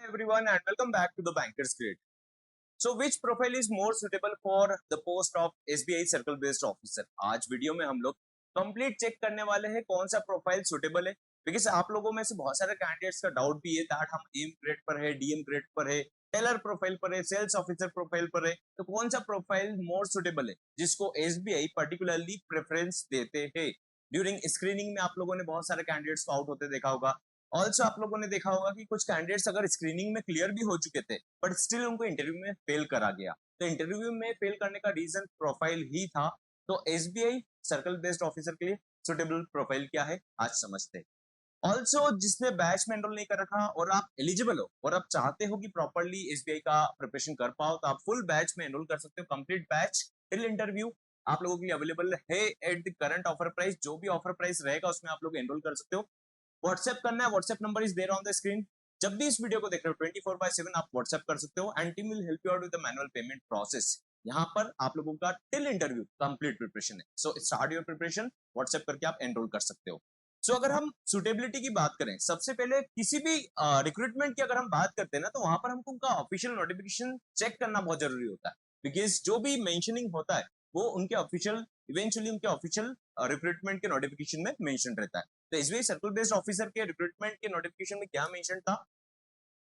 everyone and welcome back to the Bankers Grid. So which profile is more suitable for the post of SBI circle based officer? आज video में हम लोग complete check करने वाले हैं कौन सा प्रोफाइल सुटेबल है, बिकॉज आप लोगों में से बहुत सारे कैंडिडेट्स का डाउट भी है दैट हम एम ग्रेड पर है, डीएम ग्रेड पर है, टेलर प्रोफाइल पर है, सेल्स ऑफिसर प्रोफाइल पर है, तो कौन सा प्रोफाइल मोर सुटेबल है जिसको एसबीआई पर्टिकुलरली प्रेफरेंस देते हैं। ड्यूरिंग स्क्रीनिंग में आप लोगों ने बहुत सारे कैंडिडेट्स को आउट होते देखा होगा। ऑल्सो आप लोगों ने देखा होगा कि कुछ कैंडिडेट्स अगर स्क्रीनिंग में क्लियर भी हो चुके थे बट स्टिल उनको इंटरव्यू में फेल करा गया, तो इंटरव्यू में फेल करने का रीजन प्रोफाइल ही था। तो एसबीआई सर्कल बेस्ड ऑफिसर के लिए सुटेबल प्रोफाइल क्या है आज समझते हैं। ऑल्सो जिसने बैच में एनरोल नहीं कर रखा और आप एलिजिबल हो और आप चाहते हो कि प्रॉपरली एसबीआई का प्रिपरेशन कर पाओ, तो आप फुल बैच में एनरोल कर सकते हो। कंप्लीट बैच टिल इंटरव्यू आप लोगों के लिए अवेलेबल है at the current offer price. जो भी ऑफर प्राइस रहेगा उसमें आप लोग एनरोल कर सकते हो। व्हाट्सएप करना है, WhatsApp number is there on the screen. जब भी इस वीडियो को देख रहे हो 24/7 आप व्हाट्सएप कर सकते हो and team will help you out with the manual payment process. यहाँ पर आप लोगों का टिल इंटरव्यू कंप्लीट प्रिपरेशन है, so start your preparation. WhatsApp करके आप एनरोल कर सकते हो। सो अगर हम सुटेबिलिटी की बात करें, सबसे पहले किसी भी रिक्रूटमेंट की अगर हम बात करते हैं ना, तो वहां पर हमको उनका ऑफिशियल नोटिफिकेशन चेक करना बहुत जरूरी होता है, बिकॉज जो भी मेंशनिंग होता है वो उनके ऑफिशियल इवेंचुअली उनके ऑफिशियल रिक्रूटमेंट के नोटिफिकेशन में मेंशन रहता है। तो एसबीआई सर्कल बेस्ड ऑफिसर के रिक्रूटमेंट के नोटिफिकेशन में क्या मेंशन था,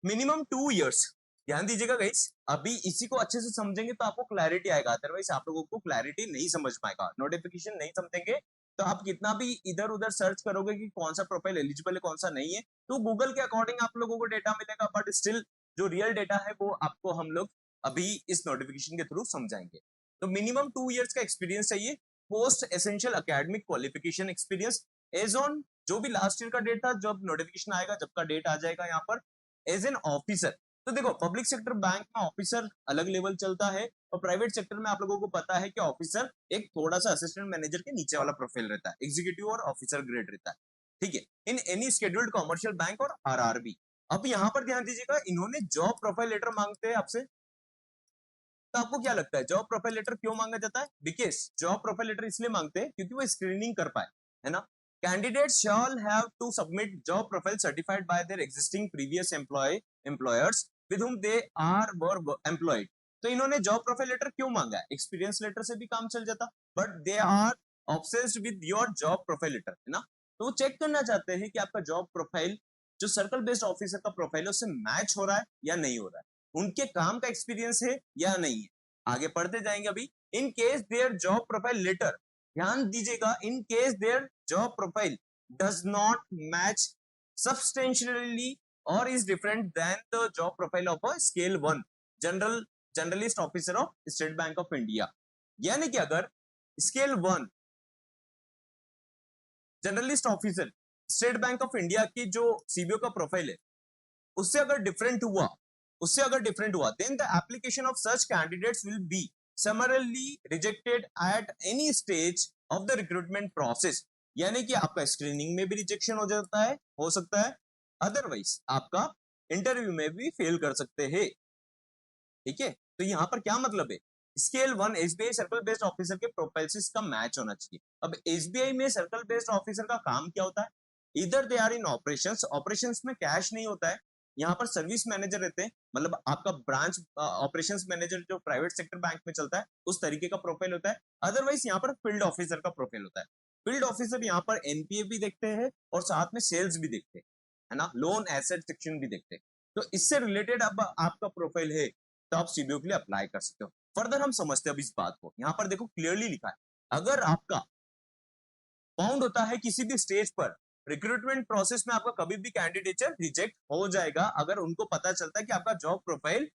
मिनिमम 2 इयर्स। ध्यान दीजिएगा गाइस, अभी इसी को अच्छे से समझेंगे तो आपको क्लैरिटी आएगा, अदरवाइज आप लोगों को क्लैरिटी नहीं समझ पाएगा। नोटिफिकेशन नहीं समझेंगे तो आप कितना भी इधर उधर सर्च करोगे कि कौन सा प्रोफाइल एलिजिबल है कौन सा नहीं है, तो गूगल के अकॉर्डिंग आप लोगों को डेटा मिलेगा, बट स्टिल जो रियल डेटा है वो आपको हम लोग अभी इस नोटिफिकेशन के थ्रू समझाएंगे। तो मिनिमम 2 इयर्स का एक्सपीरियंस चाहिए, post essential academic qualification experience as on जो भी लास्ट ईयर का डेट था, जब नोटिफिकेशन आएगा जब का डेट आ जाएगा यहाँ पर एज एन ऑफिसर। तो देखो पब्लिक सेक्टर बैंक में ऑफिसर अलग लेवल चलता है और प्राइवेट सेक्टर में आप लोगों को पता है कि ऑफिसर एक थोड़ा सा असिस्टेंट मैनेजर के नीचे वाला प्रोफाइल रहता है, एग्जीक्यूटिव और ऑफिसर ग्रेड रहता है, ठीक है, in any scheduled commercial bank और आरआरबी। अब यहाँ पर ध्यान दीजिएगा, इन्होंने जॉब प्रोफाइल लेटर मांगते हैं आपसे। तो आपको क्या लगता है जॉब प्रोफाइल लेटर क्यों मांगा जाता है? बिकॉज जॉब प्रोफाइल लेटर इसलिए मांगते हैं क्योंकि वो स्क्रीनिंग कर पाए, है ना। Candidates shall have to submit job profile certified by their existing previous employers with whom they were employed. तो इन्होंने जॉब प्रोफाइल लेटर क्यों मांगा है? एक्सपीरियंस लेटर से भी काम चल जाता, but they are obsessed with your job profile letter, है ना। तो वो चेक करना चाहते हैं कि आपका जॉब प्रोफाइल जो सर्कल बेस्ड ऑफिसर का प्रोफाइल है उससे मैच हो रहा है या नहीं हो रहा है, उनके काम का एक्सपीरियंस है या नहीं है। आगे पढ़ते जाएंगे अभी। In case their job profile letter, ध्यान दीजिएगा, in case their job profile does not match substantially or is different than the job profile of a scale 1 generalist officer of State Bank of India। यानी कि अगर scale 1 journalist officer state bank of India की जो CBO का profile है उससे अगर different हुआ then the application of such candidates will be summarily rejected at any stage of the recruitment process. यानी कि आपका स्क्रीनिंग में भी रिजेक्शन हो जाता है, हो सकता है, अदरवाइज आपका इंटरव्यू में भी फेल कर सकते हैं, ठीक है। तो यहाँ पर क्या मतलब है, scale 1 SBI circle based officer के प्रोफाइल से इसका मैच होना चाहिए। अब एसबीआई में सर्कल बेस्ड ऑफिसर का काम क्या होता है? इधर दे आर इन ऑपरेशंस में कैश नहीं होता है, यहाँ पर सर्विस मैनेजर रहते हैं, मतलब आपका ब्रांच ऑपरेशंस मैनेजर जो प्राइवेट सेक्टर बैंक में चलता है उस तरीके का प्रोफाइल होता है। अदरवाइज यहाँ पर फील्ड ऑफिसर का प्रोफाइल होता है। फील्ड ऑफिसर यहाँ पर एनपीए भी देखते हैं और साथ में सेल्स भी देखते हैं, है ना, लोन एसेट सेक्शन भी देखते हैं। तो इससे रिलेटेड अब आपका प्रोफाइल है तो आप सीबीओ के लिए अप्लाई कर सकते हो। फर्दर हम समझते हैं अब इस बात को। यहाँ पर देखो क्लियरली लिखा है, अगर आपका फाउंड होता है किसी भी स्टेज पर रिक्रूटमेंट प्रोसेस में आपका कभी भी कैंडिडेचर रिजेक्ट हो जाएगा अगर उनको पता चलता है कि आपका जॉब प्रोफाइल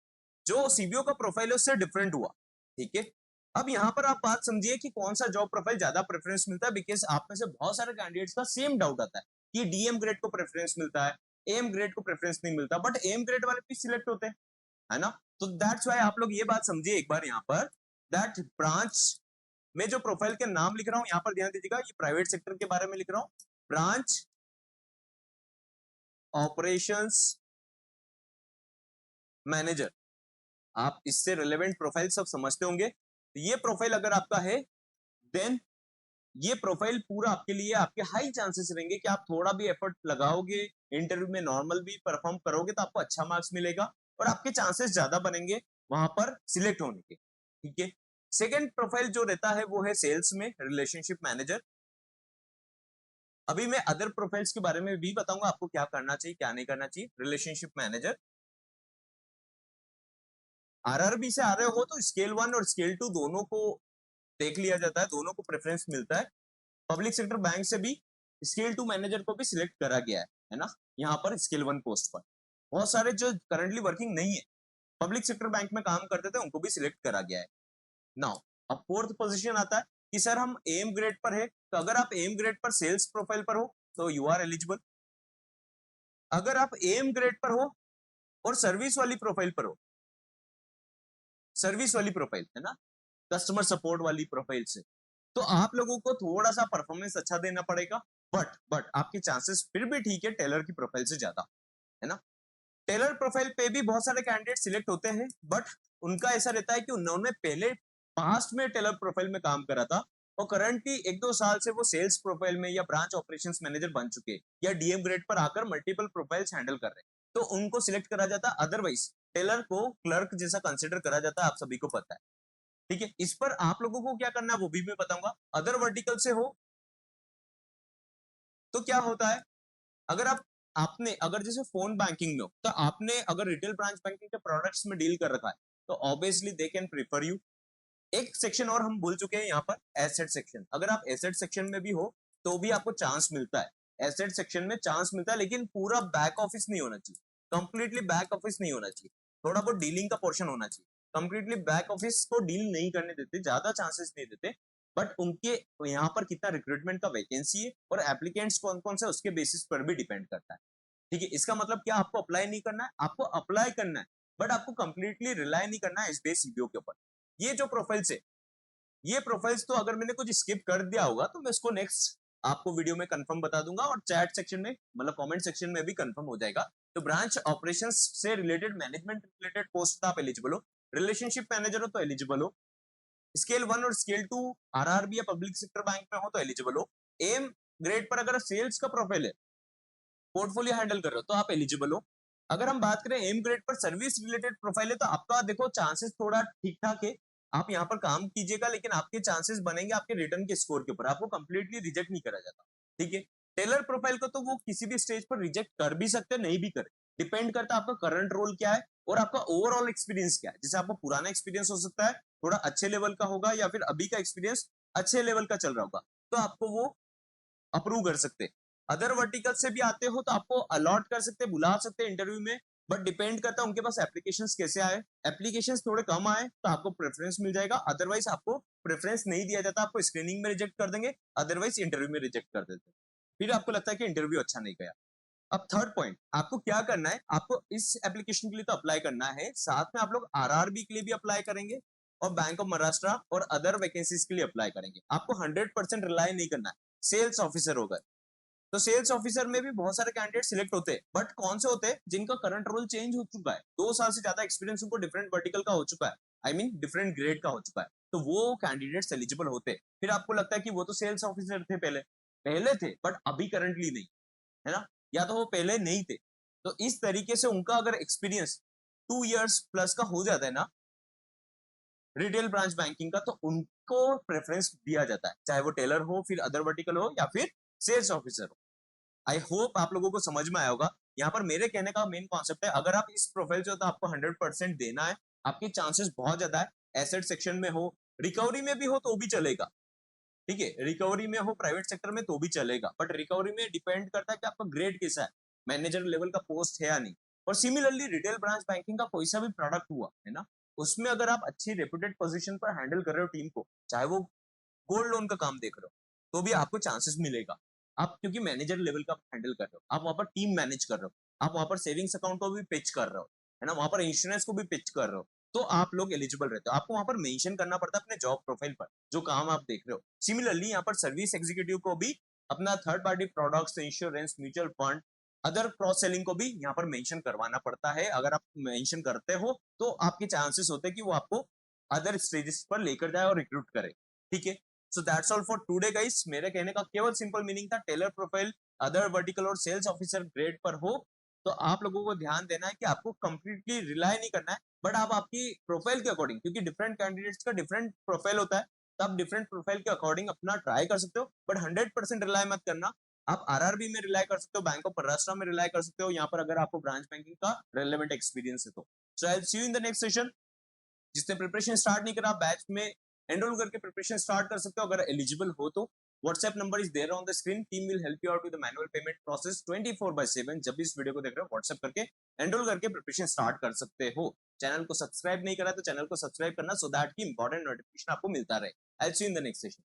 जो सीबीओ का प्रोफाइल है उससे डिफरेंट हुआ, ठीक है। अब यहाँ पर आप बात समझिए कि कौन सा जॉब प्रोफाइल ज्यादा प्रेफरेंस मिलता है, बिकॉज आप में से बहुत सारे कैंडिडेट्स का सेम डाउट आता है कि डीएम ग्रेड को प्रेफरेंस मिलता है, एम ग्रेड को प्रेफरेंस नहीं मिलता, बट एम ग्रेड वाले भी सिलेक्ट होते हैं, है ना। तो दैट्स व्हाई आप लोग ये बात समझिए एक बार यहाँ पर, दैट ब्रांच में जो प्रोफाइल के नाम लिख रहा हूं यहाँ पर ध्यान दीजिएगा, ये प्राइवेट सेक्टर के बारे में लिख रहा हूं, ब्रांच ऑपरेशंस मैनेजर। आप इससे रिलेवेंट प्रोफाइल सब समझते होंगे। तो ये प्रोफाइल अगर आपका है देन ये प्रोफाइल पूरा आपके लिए, आपके हाई चांसेस रहेंगे कि आप थोड़ा भी एफर्ट लगाओगे, इंटरव्यू में नॉर्मल भी परफॉर्म करोगे तो आपको अच्छा मार्क्स मिलेगा और आपके चांसेस ज्यादा बनेंगे वहां पर सिलेक्ट होने के। ठीक है। सेकेंड प्रोफाइल जो रहता है वो है सेल्स में रिलेशनशिप मैनेजर। अभी मैं अदर प्रोफाइल्स के बारे में भी बताऊंगा आपको क्या करना चाहिए क्या नहीं करना चाहिए। रिलेशनशिप मैनेजर, आरआरबी से आ रहे हो तो स्केल 1 और स्केल 2 दोनों को देख लिया जाता है, दोनों को प्रेफरेंस मिलता है। पब्लिक सेक्टर बैंक से भी स्केल 2 मैनेजर को भी सिलेक्ट करा गया है ना, यहाँ पर स्केल 1 पोस्ट पर। बहुत सारे जो करंटली वर्किंग नहीं है, पब्लिक सेक्टर बैंक में काम करते थे, उनको भी सिलेक्ट करा गया है। नाउ अब फोर्थ पोजीशन आता है कि सर हम एम ग्रेड पर है, तो अगर आप एम ग्रेड पर सेल्स प्रोफाइल पर हो तो यू आर एलिजिबल। अगर आप एम ग्रेड पर हो और सर्विस वाली प्रोफाइल पर हो, सर्विस वाली प्रोफाइल है ना, कस्टमर सपोर्ट वाली प्रोफाइल से, तो आप लोगों को थोड़ा सा परफॉर्मेंस अच्छा देना पड़ेगा। बट आपके चांसेस फिर भी ठीक है टेलर की प्रोफाइल से ज्यादा, है ना। टेलर प्रोफाइल पे भी बहुत सारे कैंडिडेट सिलेक्ट होते हैं, बट उनका ऐसा रहता है कि उन्होंने पहले पास्ट में टेलर प्रोफाइल में काम करा था और करंटली 1-2 साल से वो सेल्स प्रोफाइल में या ब्रांच ऑपरेशंस मैनेजर बन चुके या डीएम ग्रेड पर आकर मल्टीपल प्रोफाइल्स हैंडल कर रहे हैं, तो उनको सिलेक्ट करा जाता है। अदरवाइज टेलर को क्लर्क जैसा कंसिडर करा जाता है, आप सभी को पता है। ठीक है, इस पर आप लोगों को क्या करना है वो भी मैं बताऊंगा। अदर वर्टिकल से हो तो क्या होता है, अगर आपने अगर जैसे फोन बैंकिंग में हो तो आपने अगर रिटेल ब्रांच बैंकिंग के प्रोडक्ट्स में डील कर रखा है तो obviously they can prefer you. एक सेक्शन और हम भूल चुके हैं यहाँ पर, एसेट सेक्शन। अगर आप एसेट सेक्शन में भी हो तो भी आपको चांस मिलता है, एसेट सेक्शन में चांस मिलता है, लेकिन पूरा बैक ऑफिस नहीं होना चाहिए, कंप्लीटली बैक ऑफिस नहीं होना चाहिए, थोड़ा बहुत डीलिंग का पोर्शन होना चाहिए। कंप्लीटली बैक ऑफिस को डील नहीं करने देते, ज्यादा चांसेस नहीं देते, बट उनके यहाँ पर कितना रिक्रूटमेंट का वैकेंसी है और एप्लीकेंट्स कौन कौन से उसके बेसिस पर भी डिपेंड करता है। ठीक है, इसका मतलब क्या, आपको अप्लाई नहीं करना है, आपको अप्लाई करना है, बट आपको कंप्लीटली रिलाई नहीं करना है एसबीआई सीबीओ के ऊपर। ये जो प्रोफाइल्स है, ये प्रोफाइल्स तो अगर मैंने कुछ स्किप कर दिया होगा तो मैं उसको नेक्स्ट आपको वीडियो में कंफर्म बता दूंगा और चैट सेक्शन में मतलब कमेंट सेक्शन में भी कंफर्म हो जाएगा। तो ब्रांच ऑपरेशंस से रिलेटेड, मैनेजमेंट रिलेटेड पोस्ट आप एलिजिबल हो, रिलेशनशिप मैनेजर हो तो एलिजिबल हो, स्केल 1 और स्केल 2 आरआरबी या पब्लिक सेक्टर बैंक में हो तो एलिजिबल हो, एम ग्रेड पर अगर सेल्स का प्रोफाइल है, पोर्टफोलियो हैंडल कर रहे हो तो आप एलिजिबल हो। अगर हम बात करें एम ग्रेड पर सर्विस रिलेटेड प्रोफाइल है तो आपका देखो चांसेस थोड़ा ठीक ठाक है, आप यहाँ पर काम कीजिएगा, लेकिन आपके चांसेस बनेंगे आपके रिटर्न के स्कोर के ऊपर, आपको कंप्लीटली रिजेक्ट नहीं करा जाता। ठीक है, टेलर प्रोफाइल को तो वो किसी भी स्टेज पर रिजेक्ट कर भी सकते हैं, नहीं भी करे, डिपेंड करता है आपका करंट रोल क्या है और आपका ओवरऑल एक्सपीरियंस क्या है। जैसे आपका पुराना एक्सपीरियंस हो सकता है थोड़ा अच्छे लेवल का होगा, या फिर अभी का एक्सपीरियंस अच्छे लेवल का चल रहा होगा, तो आपको वो अप्रूव कर सकते हैं। अदर वर्टिकल से भी आते हो तो आपको अलॉट कर सकते हैं, बुला सकते हैं इंटरव्यू में, बट डिपेंड करता है उनके पास एप्लीकेशंस कैसे आए। एप्लीकेशंस थोड़े कम आए तो आपको प्रेफरेंस मिल जाएगा, अदरवाइज आपको प्रेफरेंस नहीं दिया जाता, आपको स्क्रीनिंग में रिजेक्ट कर देंगे, अदरवाइज इंटरव्यू में रिजेक्ट कर देते हैं, फिर आपको लगता है कि इंटरव्यू अच्छा नहीं गया। अब थर्ड पॉइंट, आपको क्या करना है, आपको इस एप्लीकेशन के लिए तो अप्लाई करना है, साथ में आप लोग आरआरबी के लिए भी अप्लाई करेंगे और बैंक ऑफ महाराष्ट्र और अदर वैकेंसीज के लिए अप्लाई करेंगे। आपको 100% रिलाई नहीं करना है। सेल्स ऑफिसर होगा तो सेल्स ऑफिसर में भी बहुत सारे कैंडिडेट सिलेक्ट होते हैं, बट कौन से होते हैं जिनका करंट रोल चेंज हो चुका है, 2 साल से ज्यादा एक्सपीरियंस उनको डिफरेंट वर्टिकल का हो चुका है, आई मीन डिफरेंट ग्रेड का हो चुका है, तो वो कैंडिडेट्स एलिजिबल होते हैं। फिर आपको लगता है कि वो तो सेल्स ऑफिसर थे, पहले पहले थे बट अभी करंटली नहीं, है ना, या तो वो पहले नहीं थे, तो इस तरीके से उनका अगर एक्सपीरियंस 2 इयर्स प्लस का हो जाता है ना रिटेल ब्रांच बैंकिंग का, तो उनको प्रेफरेंस दिया जाता है, चाहे वो टेलर हो, फिर अदर वर्टिकल हो, या फिर सेल्स ऑफिसर हो। आई होप आप लोगों को समझ में आया होगा। यहाँ पर मेरे कहने का मेन कॉन्सेप्ट है, अगर आप इस प्रोफाइल से हो तो आपको 100% देना है, आपके चांसेस बहुत ज्यादा है। एसेट सेक्शन में हो, रिकवरी में भी हो तो भी चलेगा, ठीक है, रिकवरी में हो प्राइवेट सेक्टर में तो भी चलेगा, बट रिकवरी में डिपेंड करता है कि आपका ग्रेड कैसा है, मैनेजर लेवल का पोस्ट है या नहीं। और सिमिलरली रिटेल ब्रांच बैंकिंग का कोई सा भी प्रोडक्ट हुआ है ना, उसमें अगर आप अच्छी रेपुटेड पोजीशन पर हैंडल कर रहे हो टीम को, चाहे वो गोल्ड लोन का काम देख रहे हो, तो भी आपको चांसेस मिलेगा। आप क्योंकि मैनेजर लेवल का हैंडल कर रहे हो, आप वहां पर टीम मैनेज कर रहे हो, आप वहां पर सेविंग्स अकाउंट को भी पिच कर रहे हो, है ना, वहां पर इंश्योरेंस को भी पिच कर रहे हो, तो आप लोग एलिजिबल रहते हो। आपको वहां पर मेंशन करना पड़ता है अपने जॉब प्रोफाइल पर जो काम आप देख रहे हो। सिमिलरली यहाँ पर सर्विस एग्जीक्यूटिव को भी अपना third party products, insurance, mutual fund, other cross selling को भी यहाँ पर मेंशन करवाना पड़ता है। अगर आप मेंशन करते हो तो आपके चांसेस होते हैं कि वो आपको अदर स्टेजेस पर लेकर जाए और रिक्रूट करे। ठीक है, so that's all for today guys. मेरे कहने का केवल सिंपल मीनिंग था टेलर प्रोफाइल अदर वर्टिकल और सेल्स ऑफिसर ग्रेड पर हो तो आप लोगों को ध्यान देना है कि आपको कंप्लीटली रिलाई नहीं करना है, बट आप आपकी प्रोफाइल के अकॉर्डिंग, क्योंकि डिफरेंट कैंडिडेट्स का डिफरेंट प्रोफाइल होता है, तो आप डिफरेंट प्रोफाइल के अकॉर्डिंग अपना ट्राई कर सकते हो, बट 100% रिलाई मत करना। आप आरआरबी में रिलाई कर सकते हो, बैंक ऑफ महाराष्ट्र में रिलाई कर सकते हो, यहाँ पर अगर आपको ब्रांच बैंकिंग का रेलेवेंट एक्सपीरियंस है तो। So I will see you in the next session. जिसने प्रिपरेशन स्टार्ट नहीं करा, बैच में एनरोल करके प्रिपरेशन स्टार्ट कर सकते हो अगर एलिजिबल हो तो। WhatsApp number is there on the screen. Team will help you out with the manual payment process 24/7। जब भी इस वीडियो को देख रहे हो व्हाट्सएप करके एनरोल करके प्रिपरेशन स्टार्ट कर सकते हो। चैनल को सब्सक्राइब नहीं करा तो चैनल को सब्सक्राइब करना, सो दैट की इंपॉर्टेंट नोटिफिकेशन आपको मिलता रहे। आई will see you in the next session.